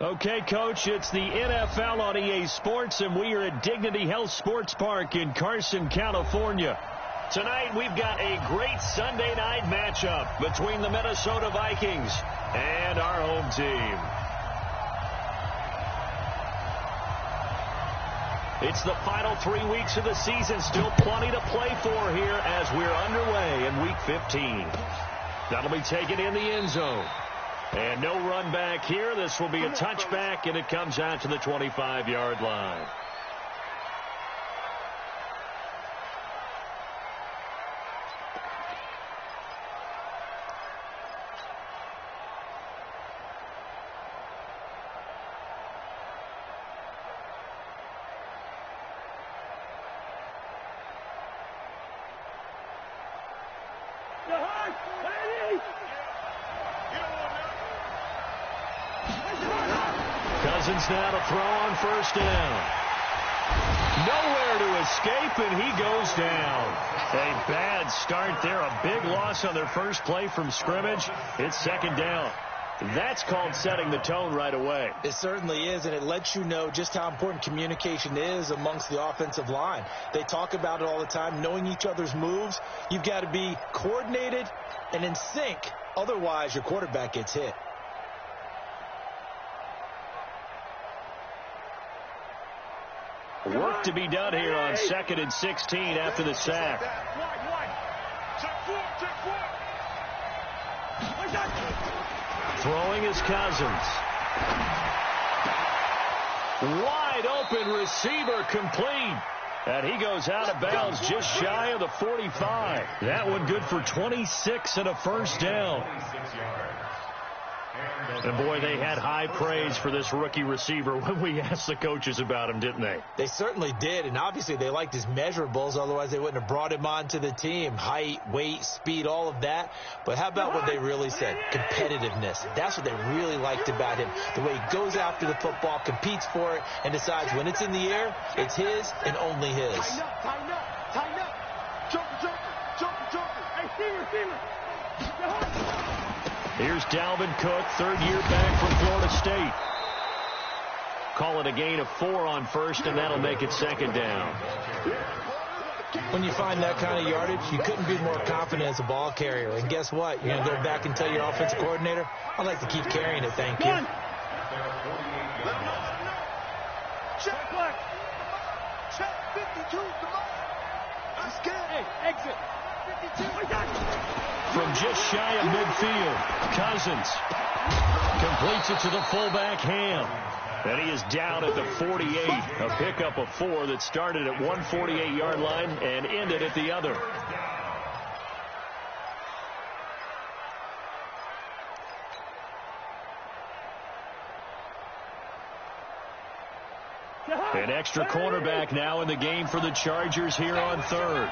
Okay, Coach, it's the NFL on EA Sports, and we are at Dignity Health Sports Park in Carson, California. Tonight, we've got a great Sunday night matchup between the Minnesota Vikings and our home team. It's the final 3 weeks of the season. Still plenty to play for here as we're underway in Week 15. That'll be taken in the end zone. And no run back here. This will be a touchback, and it comes out to the 25-yard line. Cousins now to throw on first down. Nowhere to escape, and he goes down. A bad start there. A big loss on their first play from scrimmage. It's second down. That's called setting the tone right away. It certainly is, and it lets you know just how important communication is amongst the offensive line. They talk about it all the time, knowing each other's moves. You've got to be coordinated and in sync. Otherwise, your quarterback gets hit. Work to be done here on 2nd and 16 after the sack. Throwing is Cousins. Wide open receiver complete. And he goes out of bounds just shy of the 45. That one good for 26 and a first down. And, boy, they had high praise for this rookie receiver when we asked the coaches about him, didn't they? They certainly did, and obviously they liked his measurables. Otherwise, they wouldn't have brought him onto the team. Height, weight, speed, all of that. But how about what they really said? Competitiveness. That's what they really liked about him. The way he goes after the football, competes for it, and decides when it's in the air, it's his and only his. Tighten up. Jumper. Hey, receiver. Here's Dalvin Cook, third-year back from Florida State. Call it a gain of 4 on first, and that'll make it second down. When you find that kind of yardage, you couldn't be more confident as a ball carrier. And guess what? You're going to go back and tell your offensive coordinator, I'd like to keep carrying it, thank you. Check 52, come on. Let's get it. Hey, exit. 52. From just shy of midfield, Cousins completes it to the fullback, Ham. And he is down at the 48, a pickup of 4 that started at 148-yard line and ended at the other. An extra cornerback now in the game for the Chargers here on third.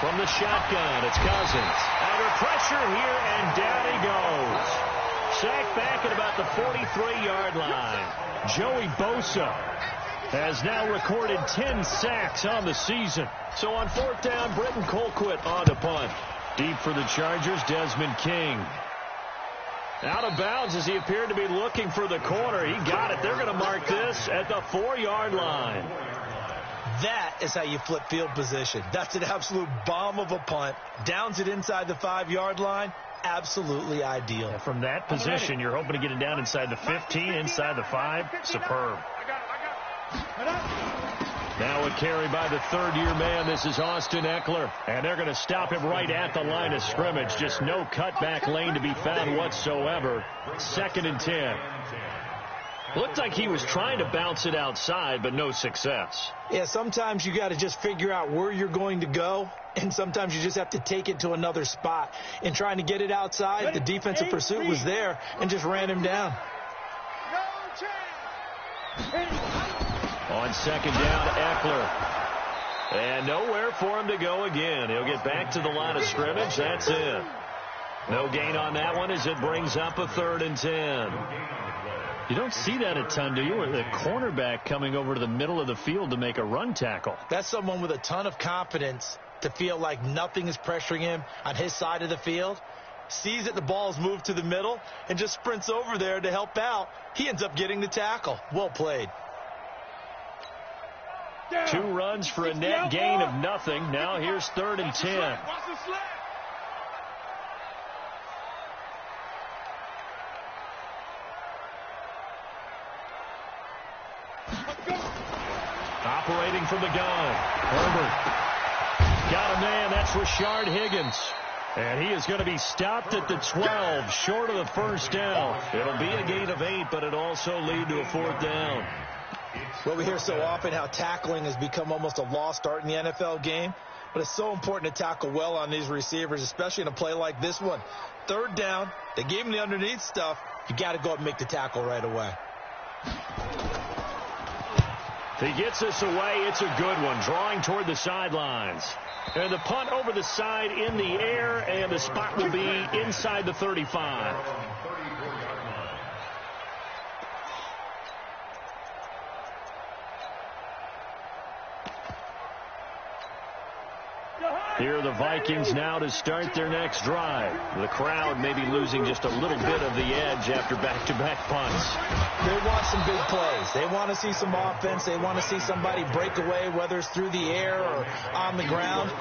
From the shotgun, it's Cousins. Under pressure here, and down he goes. Sacked back at about the 43-yard line. Joey Bosa has now recorded 10 sacks on the season. So on fourth down, Britton Colquitt on the punt. Deep for the Chargers, Desmond King. Out of bounds as he appeared to be looking for the corner. He got it. They're going to mark this at the 4-yard line. That is how you flip field position. That's an absolute bomb of a punt. Downs it inside the 5-yard line. Absolutely ideal. And from that position, you're hoping to get it down inside the 15, inside the 5. Superb. Now a carry by the third-year man. This is Austin Eckler. And they're going to stop him right at the line of scrimmage. Just no cutback lane to be found whatsoever. 2nd and 10. Looked like he was trying to bounce it outside, but no success. Yeah, sometimes you got to just figure out where you're going to go, and sometimes you just have to take it to another spot. In trying to get it outside, the defensive pursuit was there and just ran him down. On second down, Eckler. And nowhere for him to go again. He'll get back to the line of scrimmage. That's it. No gain on that one as it brings up a 3rd and 10. You don't see that a ton, do you? With a cornerback coming over to the middle of the field to make a run tackle. That's someone with a ton of confidence to feel like nothing is pressuring him on his side of the field. sees that the ball's moved to the middle, and just sprints over there to help out. He ends up getting the tackle. Well played. 2 runs for a net gain of nothing. Now here's 3rd and 10. Operating from the gun. Herbert. Got a man. That's Rashard Higgins. And he is going to be stopped at the 12, short of the first down. It'll be a gain of 8, but it also lead to a 4th down. Well, we hear so often how tackling has become almost a lost art in the NFL game. But it's so important to tackle well on these receivers, especially in a play like this one. 3rd down, they gave him the underneath stuff. You got to go up and make the tackle right away. If he gets this away, it's a good one, drawing toward the sidelines. And the punt over the side in the air, and the spot will be inside the 35. Here are the Vikings now to start their next drive. The crowd may be losing just a little bit of the edge after back-to-back punts. They want some big plays. They want to see some offense. They want to see somebody break away, whether it's through the air or on the ground.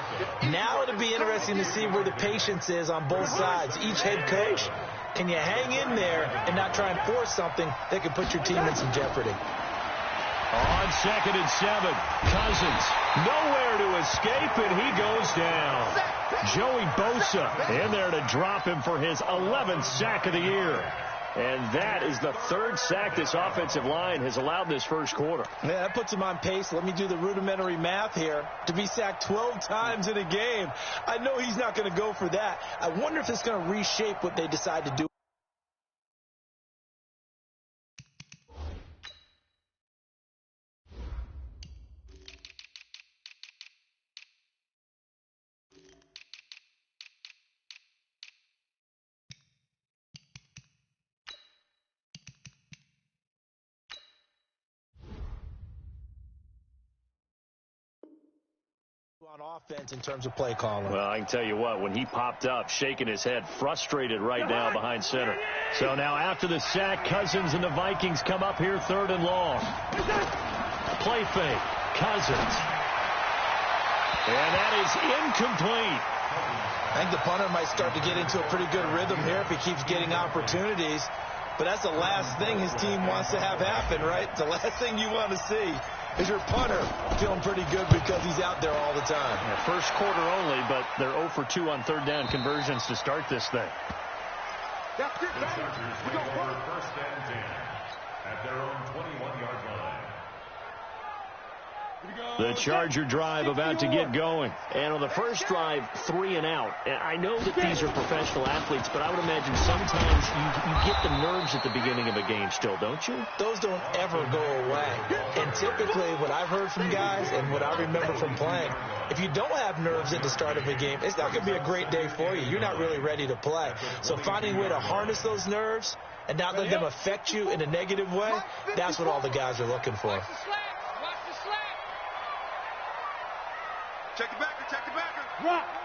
Now it'll be interesting to see where the patience is on both sides. Each head coach, can you hang in there and not try and force something that could put your team in some jeopardy? On 2nd and 7, Cousins nowhere to escape, and he goes down. Joey Bosa in there to drop him for his 11th sack of the year. And that is the 3rd sack this offensive line has allowed this first quarter. Yeah, that puts him on pace. Let me do the rudimentary math here. To be sacked 12 times in a game, I know he's not going to go for that. I wonder if it's going to reshape what they decide to do. On offense in terms of play calling. Well, I can tell you what, when he popped up, shaking his head, frustrated right now behind center. So now after the sack, Cousins and the Vikings come up here 3rd and long. Play fake, Cousins. And that is incomplete. I think the punter might start to get into a pretty good rhythm here if he keeps getting opportunities. But that's the last thing his team wants to have happen, right? The last thing you want to see is your punter feeling pretty good because he's out there all the time. Yeah, first quarter only, but they're 0 for 2 on 3rd down conversions to start this thing. That's it, baby. We go first and 10 at their own 21-yard line. The Charger drive about to get going. And on the first drive, 3 and out. And I know that these are professional athletes, but I would imagine sometimes you get the nerves at the beginning of a game still, don't you? Those don't ever go away. And typically what I've heard from guys and what I remember from playing, if you don't have nerves at the start of a game, it's not going to be a great day for you. You're not really ready to play. So finding a way to harness those nerves and not let them affect you in a negative way, that's what all the guys are looking for. Check the backer, check the backer.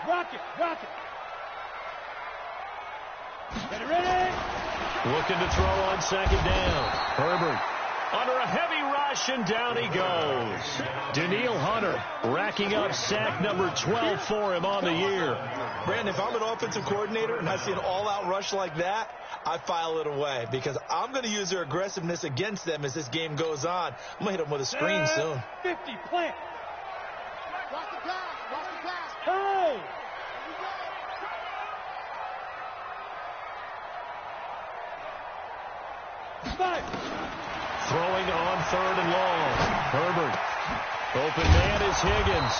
Rock it. Ready? Looking to throw on 2nd down. Herbert under a heavy rush, and down he goes. Daniil Hunter racking up sack number 12 for him on the year. Brandon, if I'm an offensive coordinator and I see an all-out rush like that, I file it away because I'm going to use their aggressiveness against them as this game goes on. I'm going to hit them with a screen soon. 50, plant. Watch the pass. Hey! Throwing on 3rd and long. Herbert. Open man is Higgins.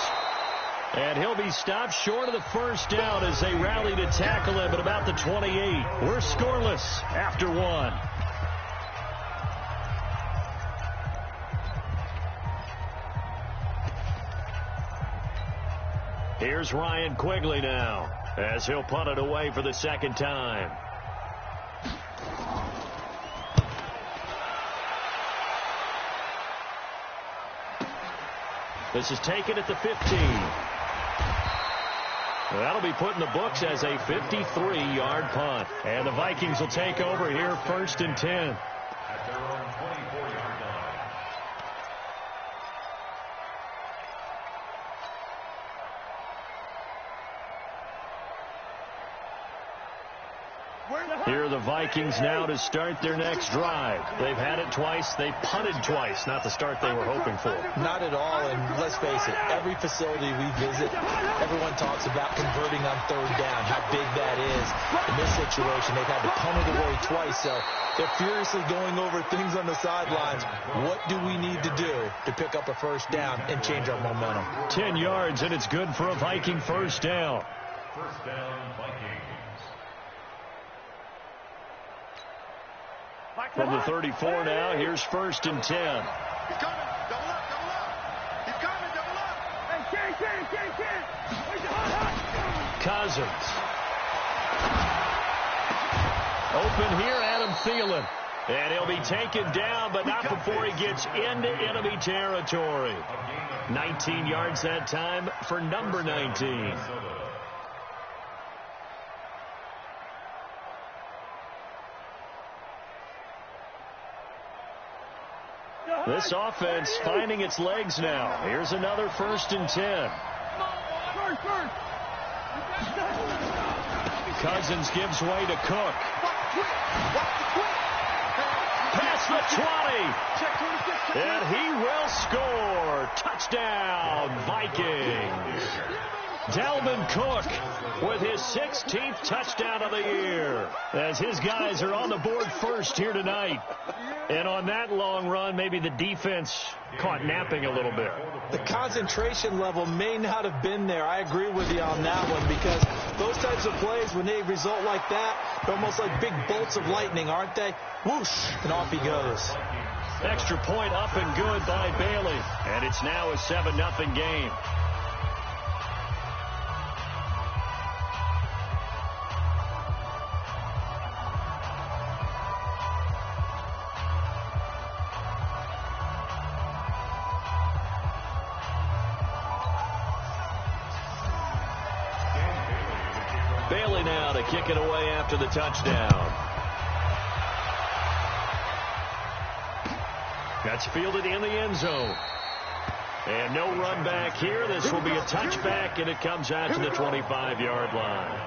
And he'll be stopped short of the first down as they rally to tackle him at about the 28. We're scoreless after 1. Here's Ryan Quigley now as he'll punt it away for the 2nd time. This is taken at the 15. That'll be put in the books as a 53-yard punt. And the Vikings will take over here, 1st and 10. At their own 24-yard line. Here are the Vikings now to start their next drive. They've had it twice. They punted twice. Not the start they were hoping for. Not at all, and let's face it, every facility we visit, everyone talks about converting on 3rd down, how big that is. In this situation, they've had to punt it away twice, so they're furiously going over things on the sidelines. What do we need to do to pick up a 1st down and change our momentum? 10 yards, and it's good for a Viking 1st down. 1st down, Vikings. From the 34 now, here's 1st and 10. He's coming. Double up, double up. He's coming, double up. Hey, Cousins. Open here, Adam Thielen. And he'll be taken down, but not before he gets into enemy territory. 19 yards that time for number 19. This offense finding its legs now. Here's another 1st and 10. Cousins gives way to Cook. Past the 20. And he will score. Touchdown, Vikings. Dalvin Cook with his 16th touchdown of the year, as his guys are on the board first here tonight. And on that long run, maybe the defense caught napping a little bit. The concentration level may not have been there. I agree with you on that one, because those types of plays, when they result like that, they're almost like big bolts of lightning, aren't they? Whoosh, and off he goes. Extra point up and good by Bailey. And it's now a 7-0 game. Bailey now to kick it away after the touchdown. That's fielded in the end zone. And no run back here. This will be a touchback, and it comes out to the 25-yard line.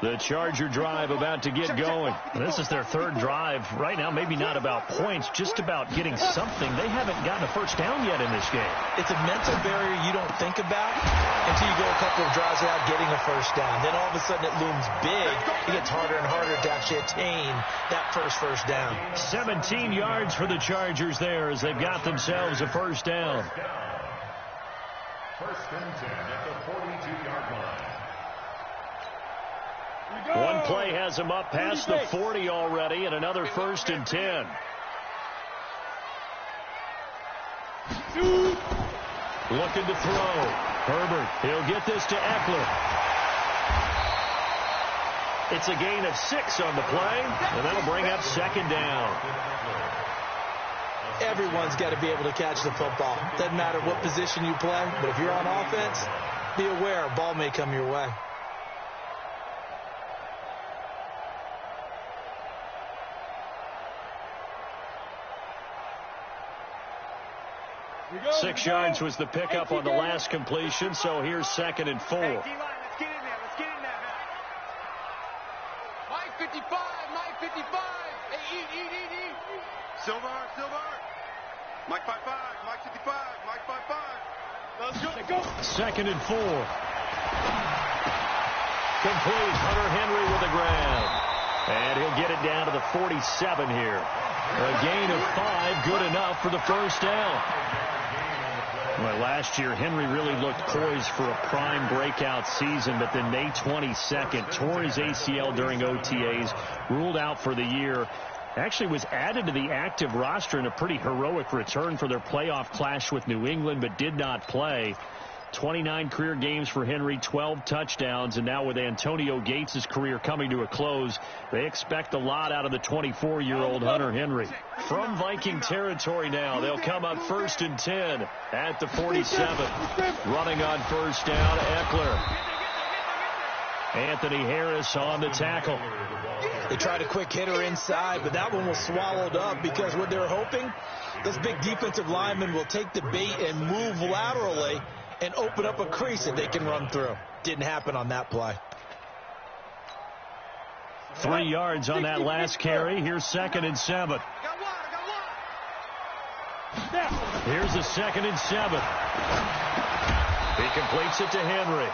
The Charger drive about to get going. This is their 3rd drive. Right now, maybe not about points, just about getting something. They haven't gotten a 1st down yet in this game. It's a mental barrier you don't think about until you go a couple of drives without getting a 1st down. Then all of a sudden it looms big. It gets harder and harder to actually attain that first down. 17 yards for the Chargers there as they've got themselves a 1st down. 1st and 10 at the 42-yard line. One play has him up past the 40 already, and another 1st and 10. Looking to throw. Herbert, he'll get this to Eckler. It's a gain of 6 on the play, and that'll bring up 2nd down. Everyone's got to be able to catch the football. Doesn't matter what position you play, but if you're on offense, be aware a ball may come your way. Six yards was the pickup on the last completion, so here's 2nd and 4. Hey, D-line, let's get in there. Let's get in there, man. Mike 55, Mike 55. Hey, eat. Silver. Mike 55, Mike 55, Mike 55. Let's go. 2nd and 4. Complete. Hunter Henry with a grab. And he'll get it down to the 47 here. A gain of 5, good enough for the 1st down. Well, last year, Henry really looked poised for a prime breakout season, but then May 22nd, tore his ACL during OTAs, ruled out for the year. Actually was added to the active roster in a pretty heroic return for their playoff clash with New England, but did not play. 29 career games for Henry, 12 touchdowns, and now with Antonio Gates' career coming to a close, they expect a lot out of the 24-year-old Hunter Henry. From Viking territory now, they'll come up 1st and 10 at the 47. Running on first down, Eckler. Anthony Harris on the tackle. They tried a quick hitter inside, but that one was swallowed up because what they're hoping, those big defensive linemen will take the bait and move laterally and open up a crease that they can run through. Didn't happen on that play. 3 yards on that last carry. Here's 2nd and 7. Here's a 2nd and 7. He completes it to Henry.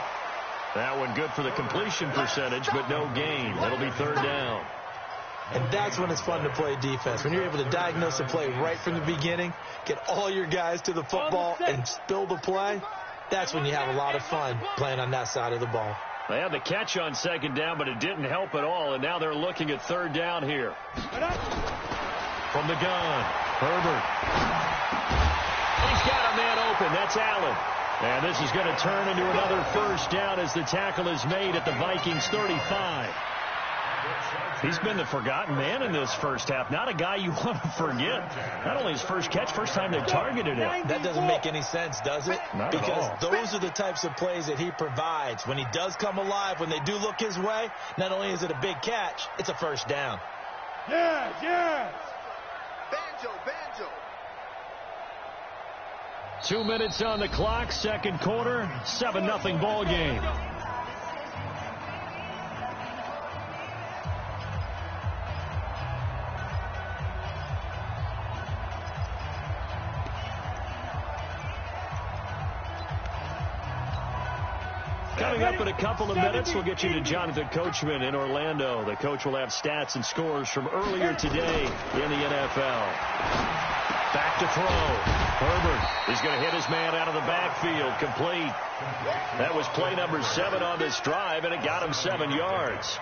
That one good for the completion percentage, but no gain. That'll be 3rd down. And that's when it's fun to play defense. When you're able to diagnose a play right from the beginning, get all your guys to the football and spill the play, that's when you have a lot of fun playing on that side of the ball. They had the catch on 2nd down, but it didn't help at all, and now they're looking at 3rd down here. From the gun, Herbert. He's got a man open. That's Allen. And this is going to turn into another 1st down as the tackle is made at the Vikings 35. He's been the forgotten man in this first half. Not a guy you want to forget. Not only his first catch, first time they targeted him. That doesn't make any sense, does it? Not because at all. Those are the types of plays that he provides. When he does come alive, when they do look his way, not only is it a big catch, it's a 1st down. Yes, yes. Banjo, banjo. 2 minutes on the clock, 2nd quarter, 7-0 ball game. Coming up in a couple of minutes, we'll get you to Jonathan Coachman in Orlando. The coach will have stats and scores from earlier today in the NFL. Back to throw. Herbert is going to hit his man out of the backfield. Complete. That was play number 7 on this drive, and it got him 7 yards.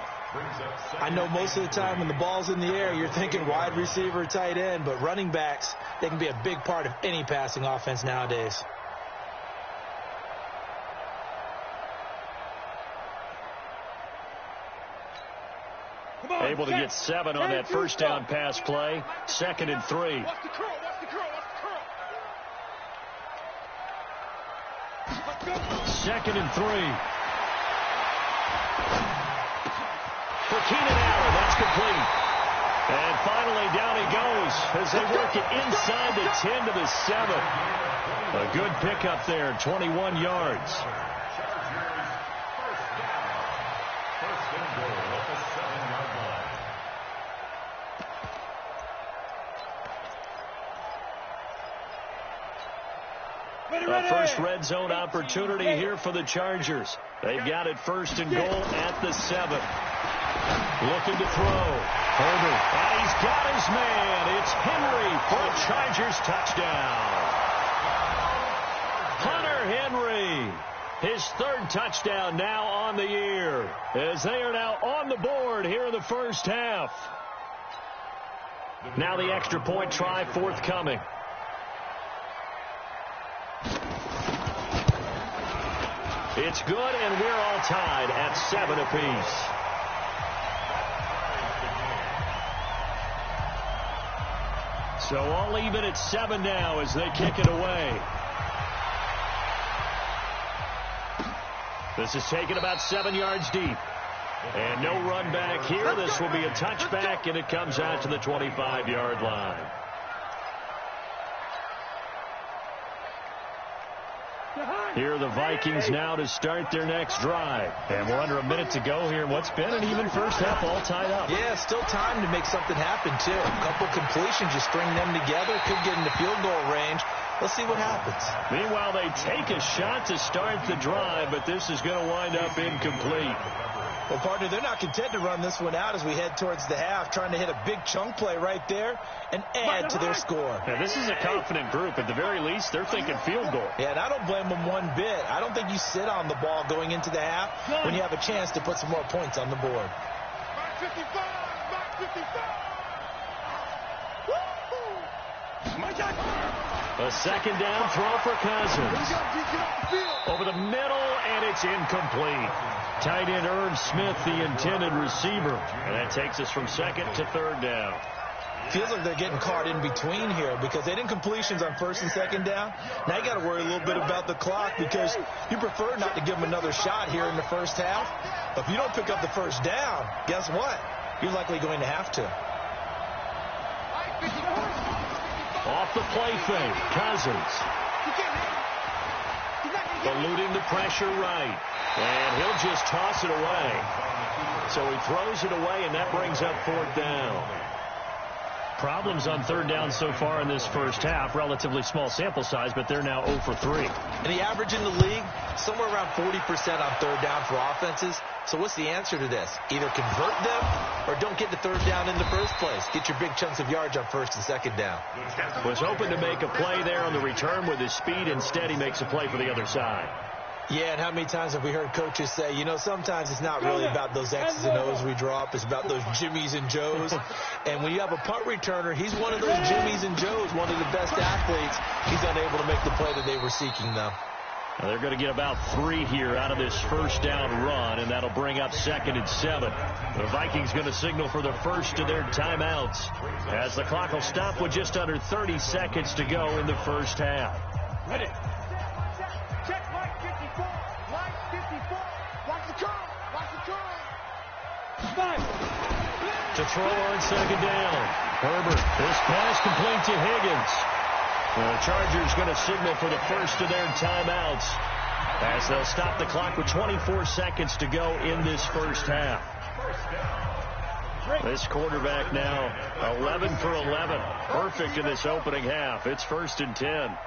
I know most of the time when the ball's in the air, you're thinking wide receiver, tight end, but running backs, they can be a big part of any passing offense nowadays. Able to get 7 on that 1st down pass play. 2nd and 3. Watch the curl, watch the curl, watch the curl. 2nd and 3. For Keenan Allen, that's complete. And finally down he goes as they work it inside the 10 to the 7. A good pickup there, 21 yards. A first red zone opportunity here for the Chargers. They've got it 1st and goal at the 7. Looking to throw. Herbert. And he's got his man. It's Henry for a Chargers touchdown. Hunter Henry. His 3rd touchdown now on the year, as they are now on the board here in the first half. Now the extra point try forthcoming. It's good, and we're all tied at 7 apiece. So all even at 7 now as they kick it away. This is taken about 7 yards deep. And no run back here. This will be a touchback, and it comes out to the 25-yard line. Here are the Vikings now to start their next drive. And we're under a minute to go here in what's been an even first half, all tied up. Yeah, still time to make something happen, too. A couple completions, you string them together, could get into field goal range. Let's see what happens. Meanwhile, they take a shot to start the drive, but this is going to wind up incomplete. Well, partner, they're not content to run this one out as we head towards the half, trying to hit a big chunk play right there and add to their score. Now, this is a confident group. At the very least, they're thinking field goal. Yeah, and I don't blame them one bit. I don't think you sit on the ball going into the half when you have a chance to put some more points on the board. Back 55, back 55. A second down throw for Cousins. Over the middle, and it's incomplete. Tight end Irv Smith, the intended receiver. And that takes us from second to third down. Feels like they're getting caught in between here because they didn't completions on first and second down. Now you got to worry a little bit about the clock because you prefer not to give them another shot here in the first half. But if you don't pick up the first down, guess what? You're likely going to have to. Off the play fake, Cousins. Eluding the pressure right. And he'll just toss it away. So he throws it away, and that brings up fourth down. Problems on third down so far in this first half. Relatively small sample size, but they're now 0 for 3. And the average in the league, somewhere around 40% on third down for offenses. So what's the answer to this? Either convert them or don't get the third down in the first place. Get your big chunks of yards on first and second down. Was hoping to make a play there on the return with his speed. Instead, he makes a play for the other side. Yeah, and how many times have we heard coaches say, you know, sometimes it's not really about those X's and O's we draw up. It's about those Jimmies and Joes. And when you have a punt returner, he's one of those Jimmies and Joes, one of the best athletes. He's unable to make the play that they were seeking, though. Now they're going to get about 3 here out of this first down run, and that'll bring up 2nd and 7. The Vikings going to signal for the first of their timeouts as the clock will stop with just under 30 seconds to go in the first half. Ready. Check line 54. Line 54. Watch the curl. Watch the curl. To throw on second down. Herbert. This pass complete to Higgins. The Chargers going to signal for the first of their timeouts as they'll stop the clock with 24 seconds to go in this first half. This quarterback now 11 for 11. Perfect in this opening half. It's 1st and 10.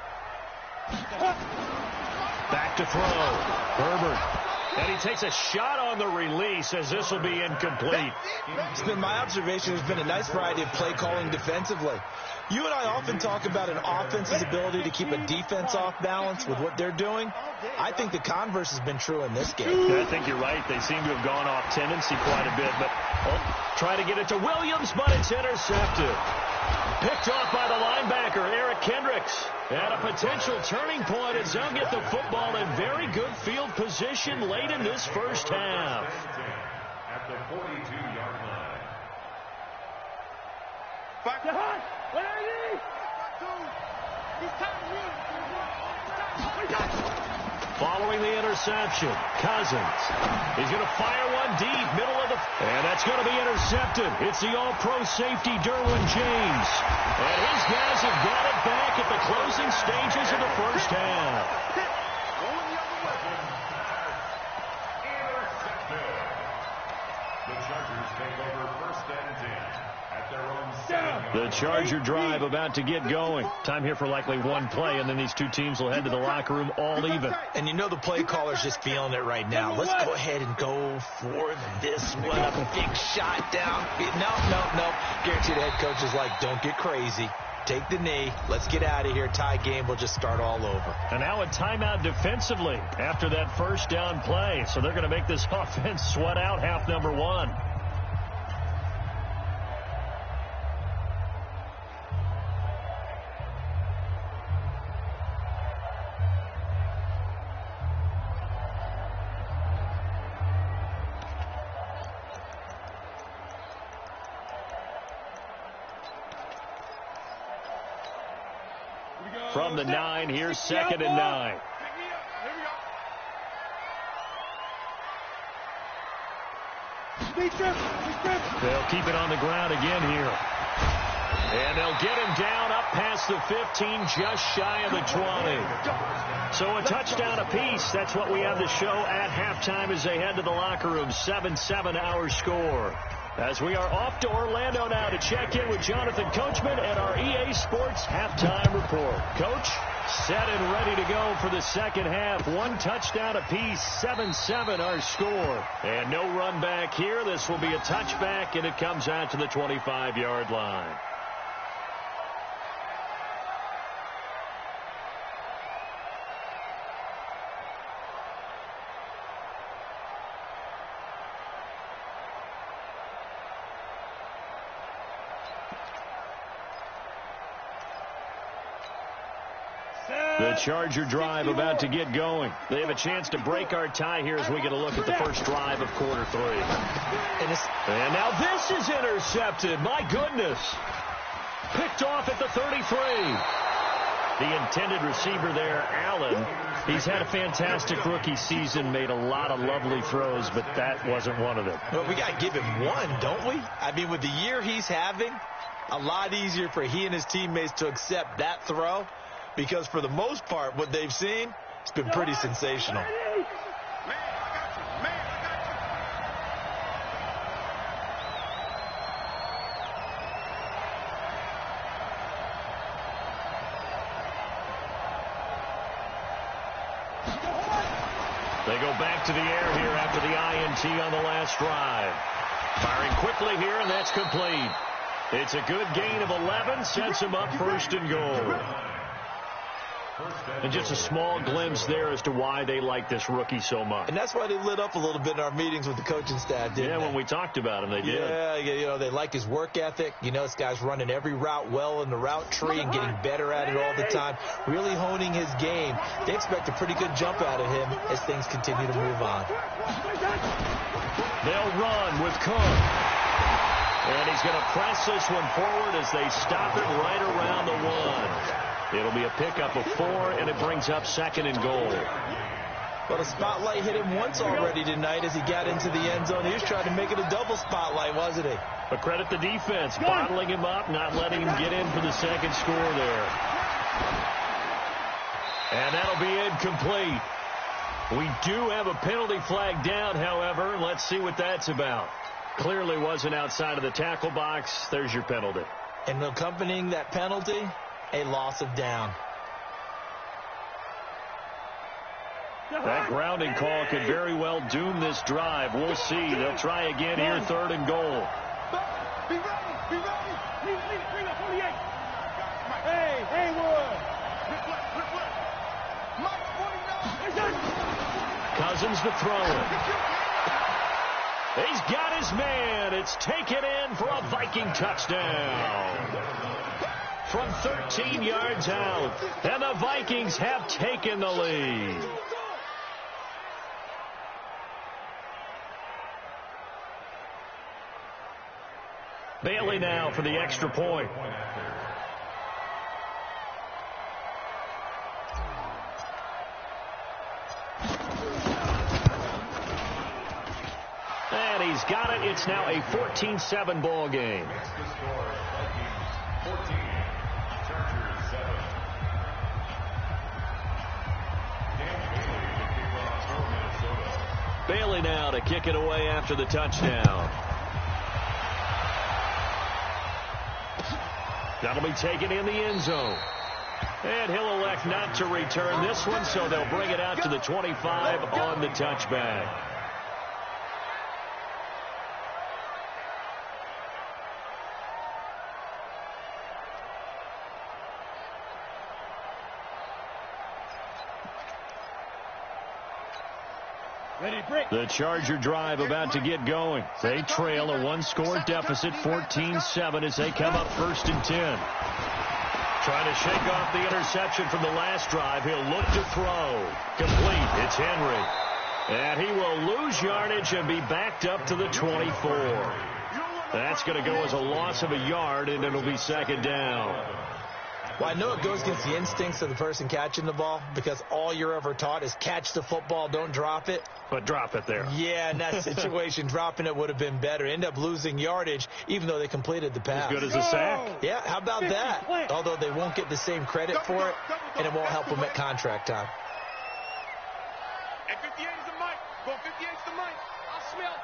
Back to throw. Herbert. And he takes a shot on the release as this will be incomplete. It's been my observation. There's been a nice variety of play calling defensively. You and I often talk about an offense's ability to keep a defense off balance with what they're doing. I think the converse has been true in this game. Yeah, I think you're right. They seem to have gone off tendency quite a bit. But try to get it to Williams, but it's intercepted. Picked off by the linebacker, Eric Kendricks. At a potential turning point as they'll get the football in very good field position late in this first half. At the 42-yard line. Following the interception, Cousins. He's going to fire one deep, middle of the... And that's going to be intercepted. It's the all-pro safety, Derwin James. And his guys have got it back at the closing stages of the first half. The Chargers take over 1st and 10 at their own 7-yard line. The Charger drive about to get going. Time here for likely one play, and then these two teams will head to the locker room all even. And you know the play caller's just feeling it right now. Let's go ahead and go for this one. A big shot down. No. Guarantee the head coach is like, don't get crazy. Take the knee. Let's get out of here. Tie game. We'll just start all over. And now a timeout defensively after that first down play. So they're going to make this offense sweat out half number 1. From the 9, here's 2nd and 9. They'll keep it on the ground again here. And they'll get him down up past the 15, just shy of the 20. So a touchdown apiece. That's what we have to show at halftime as they head to the locker room. 7-7 our score. As we are off to Orlando now to check in with Jonathan Coachman and our EA Sports halftime report. Coach, set and ready to go for the second half. 1 touchdown apiece, 7-7 our score. And no run back here. This will be a touchback, and it comes out to the 25-yard line. The Charger drive about to get going. They have a chance to break our tie here as we get a look at the first drive of quarter 3. And now this is intercepted. My goodness. Picked off at the 33. The intended receiver there, Allen, he's had a fantastic rookie season, made a lot of lovely throws, but that wasn't one of them. Well, we got to give him one, don't we? I mean, with the year he's having, a lot easier for he and his teammates to accept that throw, because for the most part, what they've seen, it's been pretty sensational. They go back to the air here after the INT on the last drive. Firing quickly here, and that's complete. It's a good gain of 11, sets him up first and goal. And just a small glimpse there as to why they like this rookie so much. And that's why they lit up a little bit in our meetings with the coaching staff, didn't they? Yeah, when we talked about him, they did. Yeah, you know, they like his work ethic. You know, this guy's running every route well in the route tree and getting better at it all the time, really honing his game. They expect a pretty good jump out of him as things continue to move on. They'll run with Cook. And he's going to press this one forward as they stop it right around the 1. It'll be a pickup of 4, and it brings up second and goal. Well, the spotlight hit him once already tonight as he got into the end zone. He was trying to make it a double spotlight, wasn't he? But credit the defense, bottling him up, not letting him get in for the second score there. And that'll be incomplete. We do have a penalty flag down, however. Let's see what that's about. Clearly wasn't outside of the tackle box. There's your penalty. And accompanying that penalty, a loss of down. That grounding call could very well doom this drive. We'll see. They'll try again here, third and goal. Be ready. Be ready. Bring up 48. Hey, Haywood. Mike 49. Cousins to throw it. He's got his man. It's taken in for a Viking touchdown. From 13 yards out. And the Vikings have taken the lead. Bailey now for the extra point. And he's got it. It's now a 14-7 ball game. Bailey now to kick it away after the touchdown. That'll be taken in the end zone. And he'll elect not to return this one, so they'll bring it out to the 25 on the touchback. The Charger drive about to get going. They trail a one-score deficit, 14-7, as they come up first and 10. Trying to shake off the interception from the last drive. He'll look to throw. Complete. It's Henry. And he will lose yardage and be backed up to the 24. That's going to go as a loss of a yard, and it'll be second down. Well, I know it goes against the instincts of the person catching the ball because all you're ever taught is catch the football, don't drop it. But drop it there. Yeah, in that situation, dropping it would have been better. End up losing yardage, even though they completed the pass. As good as a sack. Yeah, how about that? Although they won't get the same credit for it, and it won't help them at contract time. And 58 is the mic. Go 58 is the mic. I smell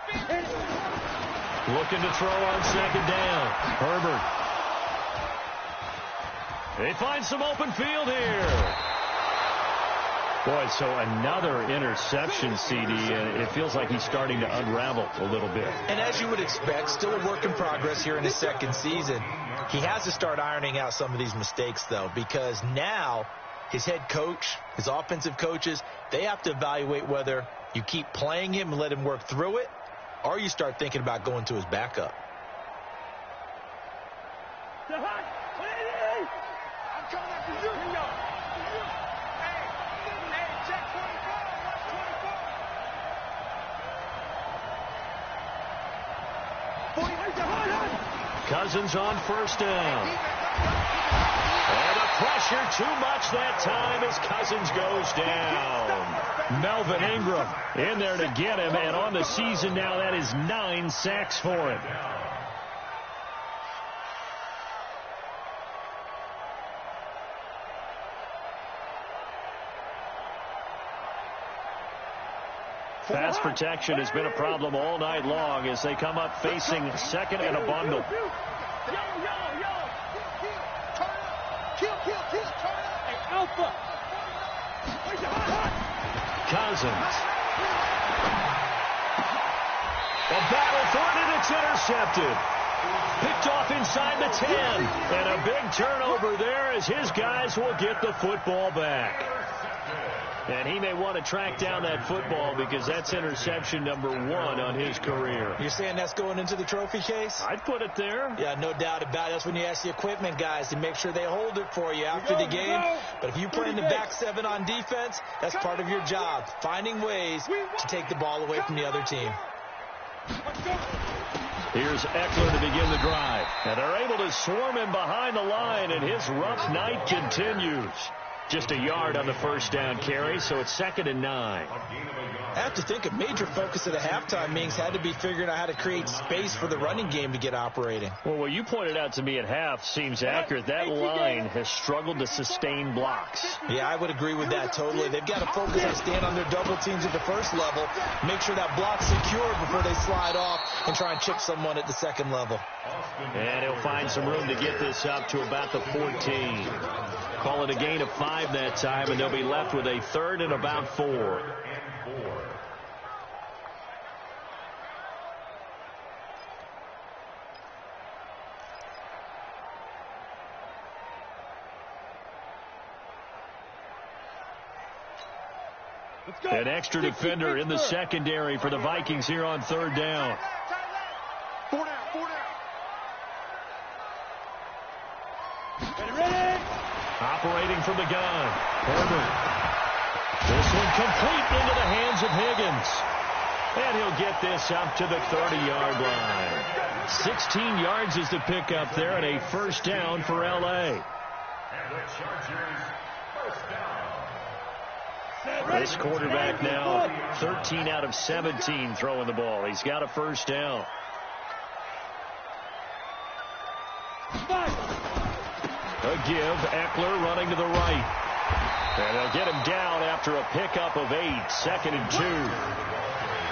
50. Looking to throw on second down. Herbert. They find some open field here. Boy, so another interception, CD, and it feels like he's starting to unravel a little bit. And as you would expect, still a work in progress here in his second season. He has to start ironing out some of these mistakes, though, because now his head coach, his offensive coaches, they have to evaluate whether you keep playing him and let him work through it, or you start thinking about going to his backup. Cousins on first down. And the pressure too much that time as Cousins goes down. Melvin Ingram in there to get him, and on the season now that is 9 sacks for him. Pass protection has been a problem all night long as they come up facing second and a bundle. Cousins. A battle for it, and it's intercepted. Picked off inside the 10. And a big turnover there as his guys will get the football back. And he may want to track down that football because that's interception number 1 on his career. You're saying that's going into the trophy case? I'd put it there. Yeah, no doubt about it. That's when you ask the equipment guys to make sure they hold it for you after the game. But if you play in the back 7 on defense, that's part of your job, finding ways to take the ball away from the other team. Here's Eckler to begin the drive. And they're able to swarm him behind the line, and his rough night continues. Just a yard on the first down carry, so it's 2nd and 9. I have to think a major focus of the halftime meetings had to be figuring out how to create space for the running game to get operating. Well, what you pointed out to me at half seems accurate. That line has struggled to sustain blocks. Yeah, I would agree with that totally. They've got to focus on staying on their double teams at the first level, make sure that block's secured before they slide off and try and chip someone at the second level. And he'll find some room to get this up to about the 14. Call it a gain of 5 that time, and they'll be left with a 3rd and about 4. An extra defender in the secondary for the Vikings here on 3rd down. 4 down, 4 down. Operating from the gun. Herbert. This one complete into the hands of Higgins. And he'll get this up to the 30-yard line. 16 yards is the pickup there, and a first down for L.A. And the Chargers, first down. This quarterback now 13 out of 17 throwing the ball. He's got a first down. A give, Eckler running to the right. And they'll get him down after a pickup of 8, 2nd and 2.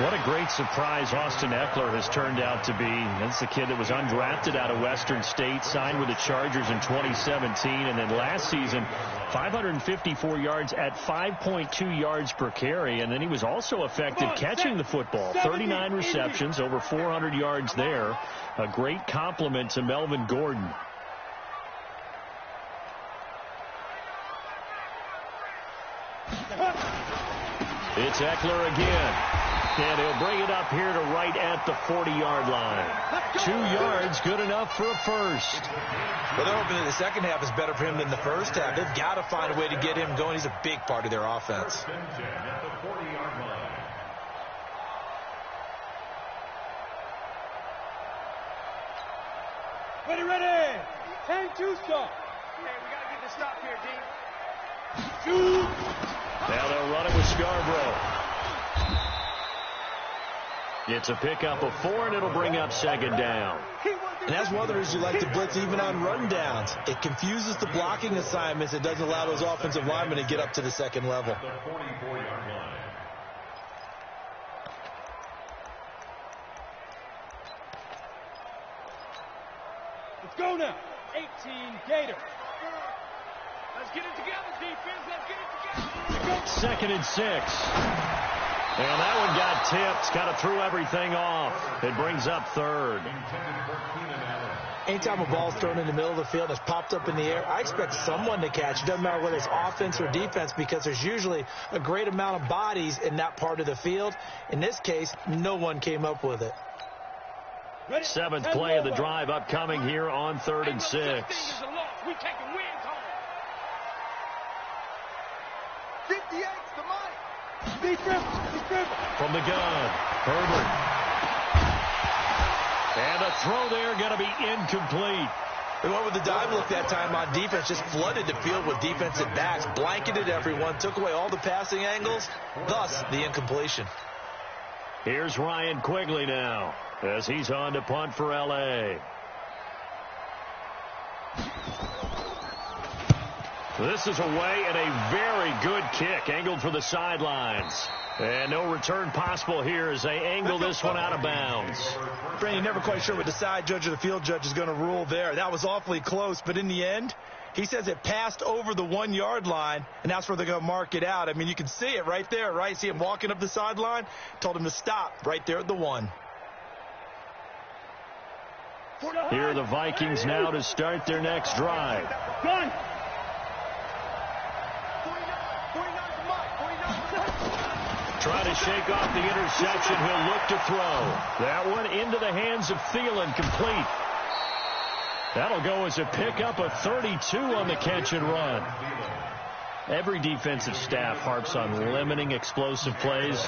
What a great surprise Austin Eckler has turned out to be. That's the kid that was undrafted out of Western State, signed with the Chargers in 2017, and then last season, 554 yards at 5.2 yards per carry, and then he was also effective catching the football. 39 receptions, over 400 yards there. A great compliment to Melvin Gordon. It's Eckler again. And he'll bring it up here to right at the 40-yard line. 2 yards, good enough for a first. Well, they're hoping that the second half is better for him than the first half. They've got to find a way to get him going. He's a big part of their offense. At the 40-yard line. Ready. 10-2 stop. Hey, we got to get the stop here, Dean. Shoot. Now they'll run it with Scarborough. It's a pickup of 4, and it'll bring up 2nd down. And that's one of the reasons you like to blitz even on run downs. It confuses the blocking assignments. It doesn't allow those offensive linemen to get up to the second level. The 44-yard line. Let's go now. 18 Gator. Let's get it together, defense. Let's get it together. 2nd and 6. And that one got tipped. Kind of threw everything off. It brings up 3rd. Anytime a ball's thrown in the middle of the field and it's popped up in the air, I expect someone to catch. It doesn't matter whether it's offense or defense because there's usually a great amount of bodies in that part of the field. In this case, no one came up with it. 7th play of the drive upcoming here on 3rd and 6. We taking wins home. 58's the money. Defense. From the gun, Herbert. And the throw there going to be incomplete. They went with the dive look that time on defense, just flooded the field with defensive backs, blanketed everyone, took away all the passing angles, thus the incompletion. Here's Ryan Quigley now as he's on to punt for L.A. This is away and a very good kick angled for the sidelines. And no return possible here as they angle this one out of bounds. Brandon, never quite sure what the side judge or the field judge is going to rule there. That was awfully close, but in the end, he says it passed over the 1 yard line, and that's where they're going to mark it out. I mean, you can see it right there, right? See him walking up the sideline? Told him to stop right there at the 1. Here are the Vikings now to start their next drive. Gun. Trying to shake off the interception. He'll look to throw. That one into the hands of Thielen, complete. That'll go as a pickup of 32 on the catch and run. Every defensive staff harps on limiting explosive plays.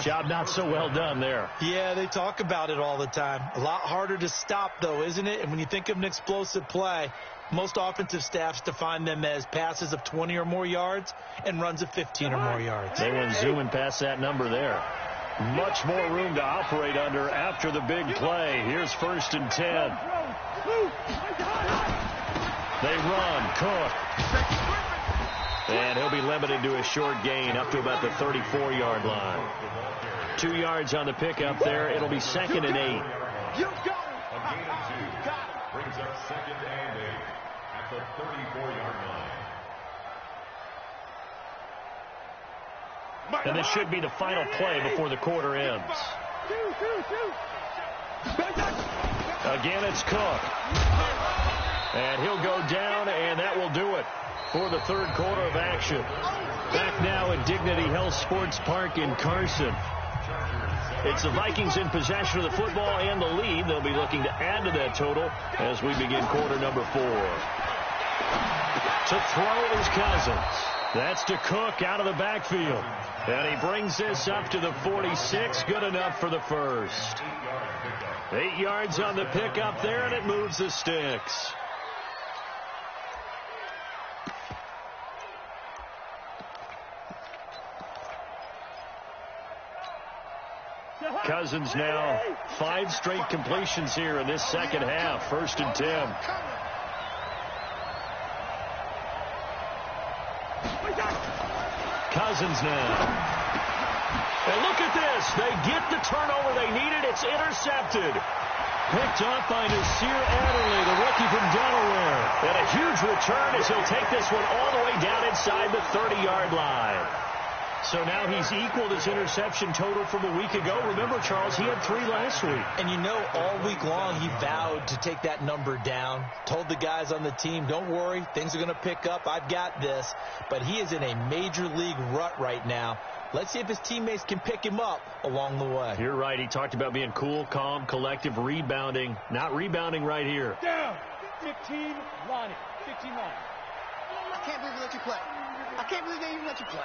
Job not so well done there. Yeah, they talk about it all the time. A lot harder to stop, though, isn't it? And when you think of an explosive play, most offensive staffs define them as passes of 20 or more yards and runs of 15 or more yards. They went zooming past that number there. Much more room to operate under after the big play. Here's 1st and 10. They run. Cook. And he'll be limited to a short gain up to about the 34-yard line. 2 yards on the pickup there. It'll be 2nd and 8. You got it. Brings up 2nd and 8 at the 34-yard line. And this should be the final play before the quarter ends. Again, it's Cook. And he'll go down, and that will do it for the third quarter of action. Back now at Dignity Health Sports Park in Carson. It's the Vikings in possession of the football and the lead. They'll be looking to add to that total as we begin quarter number 4. To throw is Cousins. That's to Cook out of the backfield. And he brings this up to the 46. Good enough for the first. 8 yards on the pickup there, and it moves the sticks. Cousins now 5 straight completions here in this second half. 1st and 10. Cousins now. And look at this. They get the turnover they needed. It's intercepted. Picked off by Nasir Adderley, the rookie from Delaware. And a huge return as he'll take this one all the way down inside the 30-yard line. So now he's equaled his interception total from a week ago. Remember, Charles, he had 3 last week. And you know, all week long he vowed to take that number down. Told the guys on the team, don't worry, things are going to pick up. I've got this. But he is in a major league rut right now. Let's see if his teammates can pick him up along the way. You're right. He talked about being cool, calm, collective, rebounding. Not rebounding right here. Down. 15 Lonnie. 15 Lonnie. I can't believe they let you play. I can't believe they even let you play.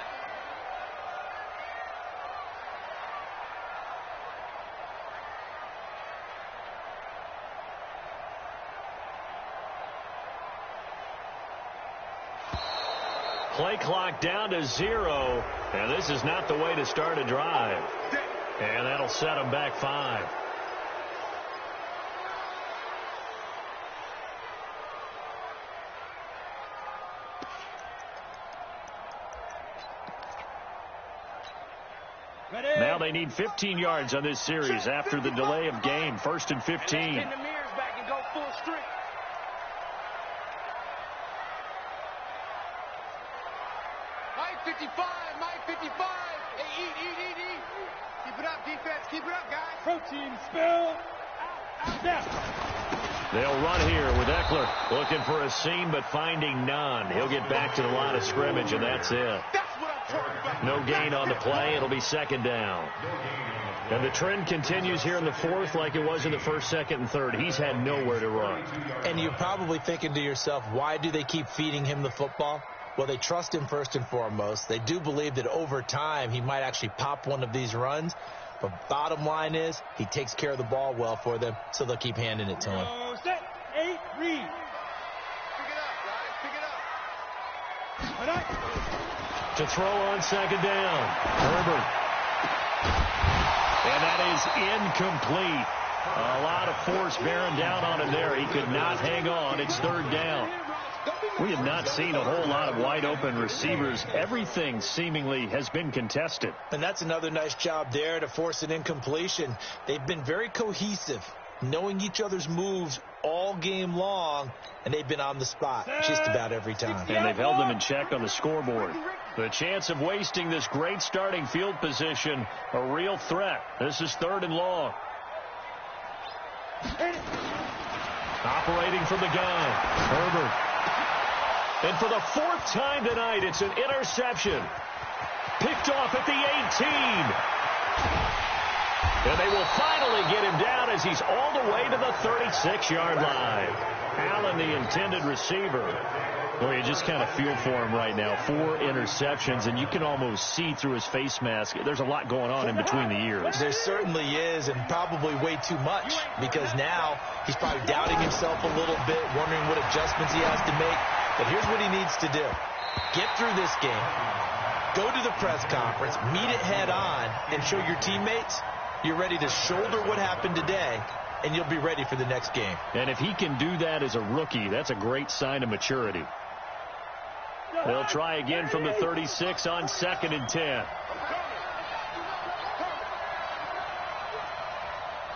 Play clock down to 0, and this is not the way to start a drive. And that'll set them back 5. Ready? Now they need 15 yards on this series after the delay of game. 1st and 15. Bend the mirrors back and go full strength. Mike 55, Mike 55. Hey, eat. Keep it up, defense. Keep it up, guys. Protein spill. Down. They'll run here with Eckler looking for a seam but finding none. He'll get back to the line of scrimmage, and that's it. That's what I'm talking about. No gain on the play. It'll be 2nd down. And the trend continues here in the 4th like it was in the 1st, 2nd, and 3rd. He's had nowhere to run. And you're probably thinking to yourself, why do they keep feeding him the football? Well, they trust him first and foremost. They do believe that over time he might actually pop one of these runs. But bottom line is he takes care of the ball well for them, so they'll keep handing it to him. Set, 8, read. Pick it up, guys. Pick it up. To throw on second down. Herbert. And that is incomplete. A lot of force bearing down on him there. He could not hang on. It's third down. We have not seen a whole lot of wide-open receivers. Everything seemingly has been contested. And that's another nice job there to force an incompletion. They've been very cohesive, knowing each other's moves all game long, and they've been on the spot just about every time. And they've held them in check on the scoreboard. The chance of wasting this great starting field position, a real threat. This is third and long. Operating from the gun, Herbert. And for the fourth time tonight, it's an interception. Picked off at the 18. And they will finally get him down as he's all the way to the 36-yard line. Allen, the intended receiver. Well, you just kind of feel for him right now. 4 interceptions, and you can almost see through his face mask. There's a lot going on in between the ears. There certainly is, and probably way too much, because now he's probably doubting himself a little bit, wondering what adjustments he has to make. But here's what he needs to do. Get through this game, go to the press conference, meet it head on, and show your teammates you're ready to shoulder what happened today, and you'll be ready for the next game. And if he can do that as a rookie, that's a great sign of maturity. They'll try again from the 36 on 2nd and 10.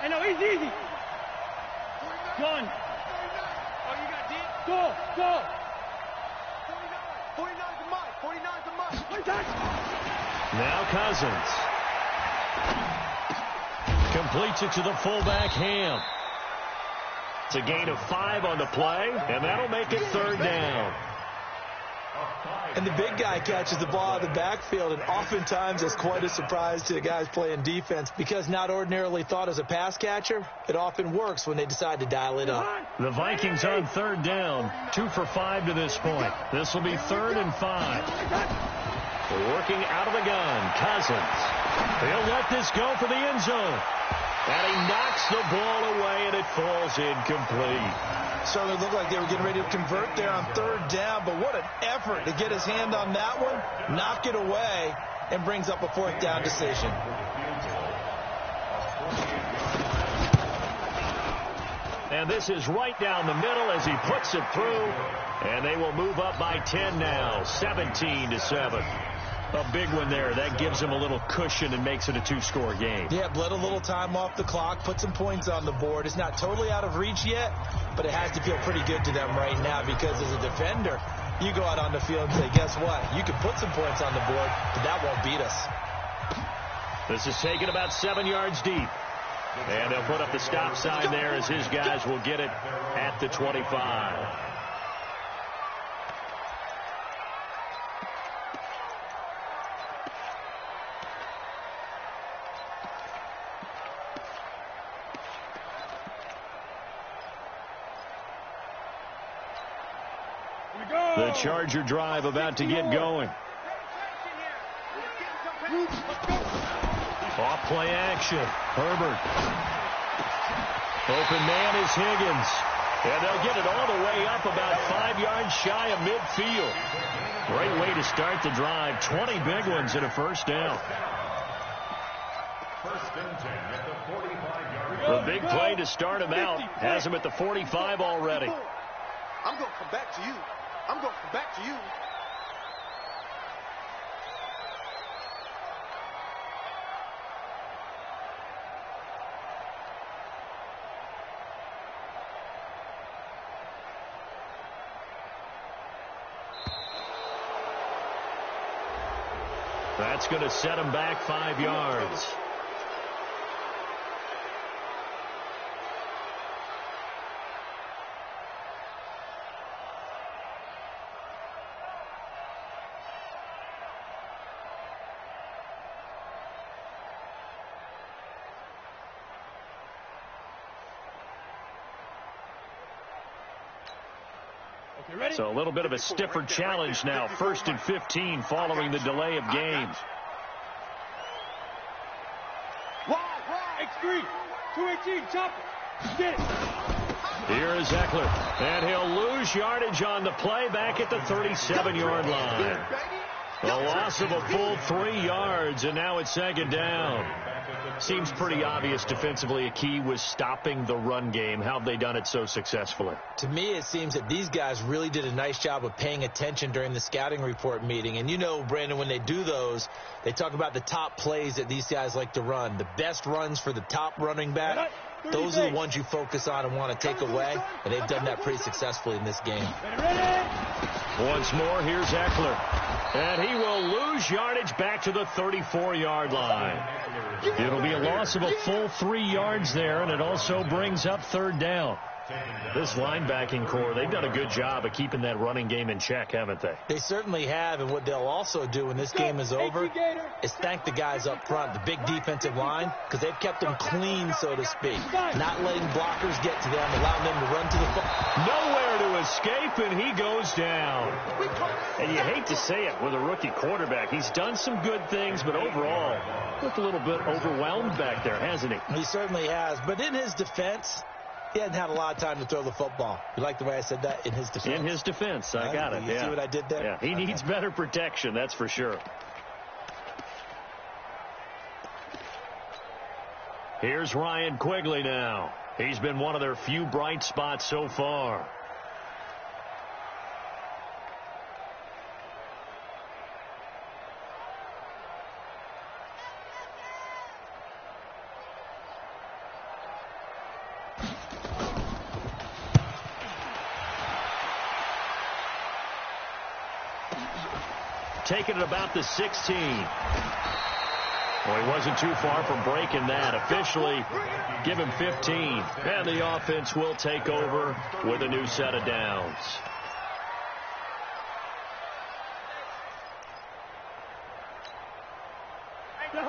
I know, easy. Gun. Oh, you got deep? Go. 49 to Mike. 49 to Mike. Now Cousins. Completes it to the fullback, Ham. It's a gain of 5 on the play, and that'll make it third down. And the big guy catches the ball out of the backfield, and oftentimes it's quite a surprise to the guys playing defense, because not ordinarily thought as a pass catcher, it often works when they decide to dial it up. The Vikings on third down, 2 for 5 to this point. This will be 3rd and 5. Working out of the gun, Cousins. He'll let this go for the end zone. And he knocks the ball away, and it falls incomplete. Certainly looked like they were getting ready to convert there on third down, but what an effort to get his hand on that one, knock it away, and brings up a 4th down decision. And this is right down the middle as he puts it through, and they will move up by 10 now, 17-7. A big one there. That gives them a little cushion and makes it a 2-score game. Yeah, bled a little time off the clock, put some points on the board. It's not totally out of reach yet, but it has to feel pretty good to them right now, because as a defender, you go out on the field and say, guess what? You can put some points on the board, but that won't beat us. This is taken about 7 yards deep. And they'll put up the stop sign there as his guys will get it at the 25. The Charger drive about to get going. Off play action. Herbert. Open man is Higgins. And they'll get it all the way up about 5 yards shy of midfield. Great way to start the drive. 20 big ones and a first down. First and 10 at the 45-yard line. The big play to start him out has him at the 45 already. I'm going to come back to you. I'm going to come back to you. That's going to set him back 5 yards. So a little bit of a stiffer challenge now. 1st and 15 following the delay of game. X3, 218, chop it. Get it. Here is Eckler, and he'll lose yardage on the play back at the 37-yard line. A loss of a full 3 yards, and now it's 2nd down. Seems pretty obvious defensively a key was stopping the run game. How have they done it so successfully? To me, it seems that these guys really did a nice job of paying attention during the scouting report meeting. And you know, Brandon, when they do those, they talk about the top plays that these guys like to run. The best runs for the top running back, those are the ones you focus on and want to take away. And they've done that pretty successfully in this game. Once more, here's Eckler. And he will lose yardage back to the 34-yard line. It'll be a loss of a full 3 yards there, and it also brings up 3rd down. This linebacking core, they've done a good job of keeping that running game in check, haven't they? They certainly have, and what they'll also do when this game is over is thank the guys up front, the big defensive line, because they've kept them clean, so to speak. Not letting blockers get to them, allowing them to run to the football. Nowhere to escape, and he goes down. And you hate to say it with a rookie quarterback. He's done some good things, but overall, looked a little bit overwhelmed back there, hasn't he? He certainly has, but in his defense, he hadn't had a lot of time to throw the football. You like the way I said that? In his defense. In his defense. I got it. You see what I did there? Yeah, he needs better protection, that's for sure. Here's Ryan Quigley now. He's been one of their few bright spots so far. Taking it about the 16. Well, he wasn't too far from breaking that. Officially, give him 15. And the offense will take over with a new set of downs.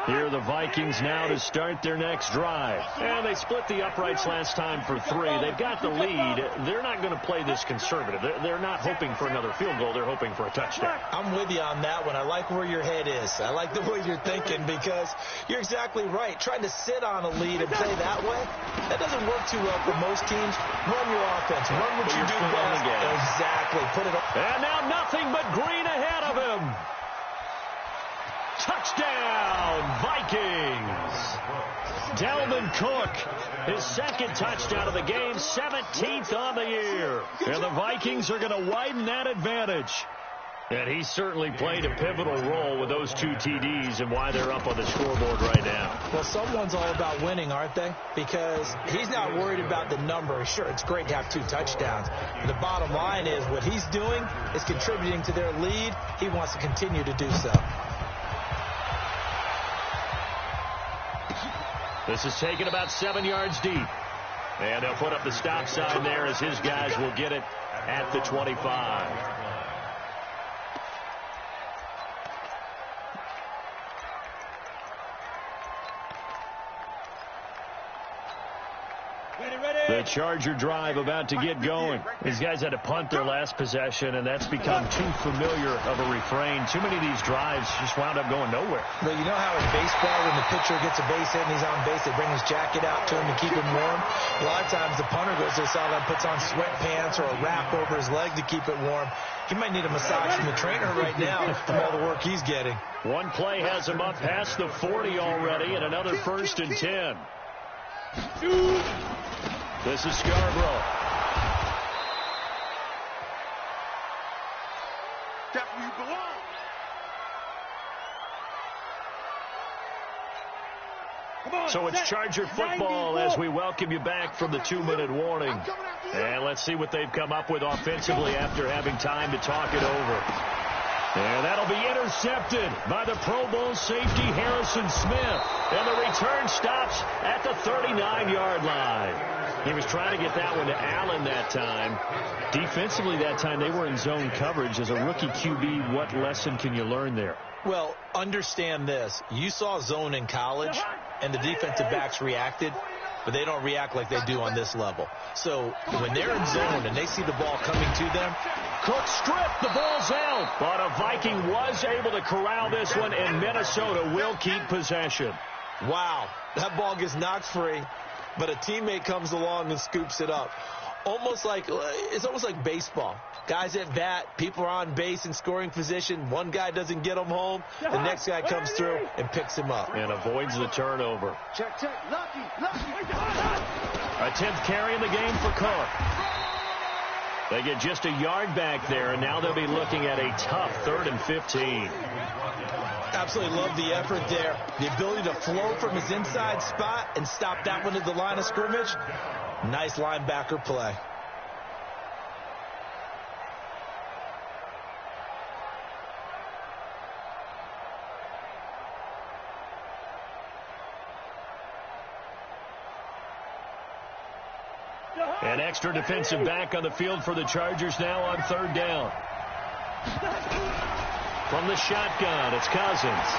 Here are the Vikings now to start their next drive. And they split the uprights last time for 3. They've got the lead. They're not going to play this conservative. They're not hoping for another field goal. They're hoping for a touchdown. I'm with you on that one. I like where your head is. I like the way you're thinking because you're exactly right. Trying to sit on a lead and play that way, that doesn't work too well for most teams. Run your offense. Run what you do best. Exactly. Put it on. And now nothing but green ahead of him. Touchdown, Vikings. Dalvin Cook, his 2nd touchdown of the game, 17th on the year. And the Vikings are going to widen that advantage. And he certainly played a pivotal role with those 2 TDs and why they're up on the scoreboard right now. Well, someone's all about winning, aren't they? Because he's not worried about the number. Sure, it's great to have 2 touchdowns. The bottom line is what he's doing is contributing to their lead. He wants to continue to do so. This is taken about 7 yards deep. And they'll put up the stop sign there as his guys will get it at the 25. The Charger drive about to get going. These guys had to punt their last possession, and that's become too familiar of a refrain. Too many of these drives just wound up going nowhere. Well, you know how in baseball, when the pitcher gets a base hit and he's on base, they bring his jacket out to him to keep him warm. A lot of times the punter goes to the sideline, puts on sweatpants or a wrap over his leg to keep it warm. He might need a massage from the trainer right now from all the work he's getting. One play has him up past the 40 already, and another 1st and 10. This is Scarborough. That's where you belong. So it's Charger football as we welcome you back from the 2-minute warning. And let's see what they've come up with offensively after having time to talk it over. And that'll be intercepted by the Pro Bowl safety Harrison Smith. And the return stops at the 39-yard line. He was trying to get that one to Allen that time. Defensively that time, they were in zone coverage. As a rookie QB, what lesson can you learn there? Well, understand this. You saw zone in college, and the defensive backs reacted. but they don't react like they do on this level. So when they're in zone and they see the ball coming to them, Cook stripped. The ball's out. But a Viking was able to corral this one, and Minnesota will keep possession. Wow, that ball gets knocked free, but a teammate comes along and scoops it up. It's almost like baseball. Guys at bat, people are on base in scoring position. One guy doesn't get him home. The next guy comes through and picks him up. And avoids the turnover. Check. Lucky. A 10th carry in the game for Cook. They get just a yard back there, and now they'll be looking at a tough 3rd and 15. Absolutely love the effort there. The ability to flow from his inside spot and stop that one at the line of scrimmage. Nice linebacker play. An extra defensive back on the field for the Chargers now on 3rd down. From the shotgun, it's Cousins.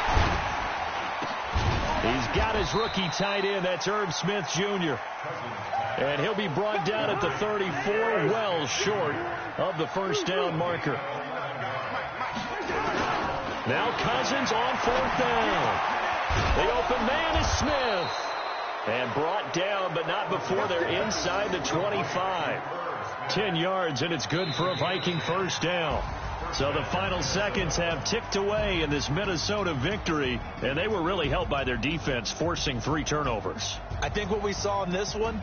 He's got his rookie tight end. That's Herb Smith, Jr. And he'll be brought down at the 34, well short of the 1st down marker. Now Cousins on 4th down. The open man is Smith. And brought down, but not before they're inside the 25. 10 yards, and it's good for a Viking 1st down. So the final seconds have ticked away in this Minnesota victory, and they were really helped by their defense, forcing 3 turnovers. I think what we saw in this one,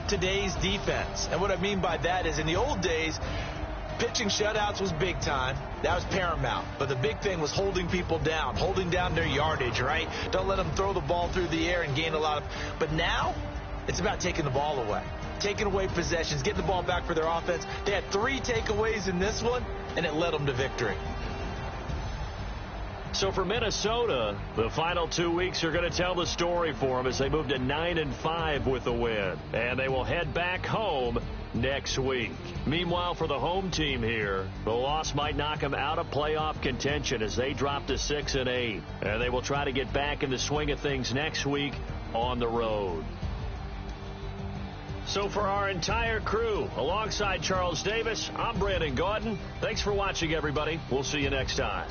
today's defense. And what I mean by that is in the old days, pitching shutouts was big time. That was paramount. But the big thing was holding people down, holding down their yardage, right? Don't let them throw the ball through the air and gain a lot of... But now, it's about taking the ball away. Taking away possessions, getting the ball back for their offense. They had 3 takeaways in this one, and it led them to victory. So for Minnesota, the final 2 weeks are going to tell the story for them as they move to 9-5 with a win. And they will head back home next week. Meanwhile, for the home team here, the loss might knock them out of playoff contention as they drop to 6-8. And they will try to get back in the swing of things next week on the road. So for our entire crew, alongside Charles Davis, I'm Brandon Gaudin. Thanks for watching, everybody. We'll see you next time.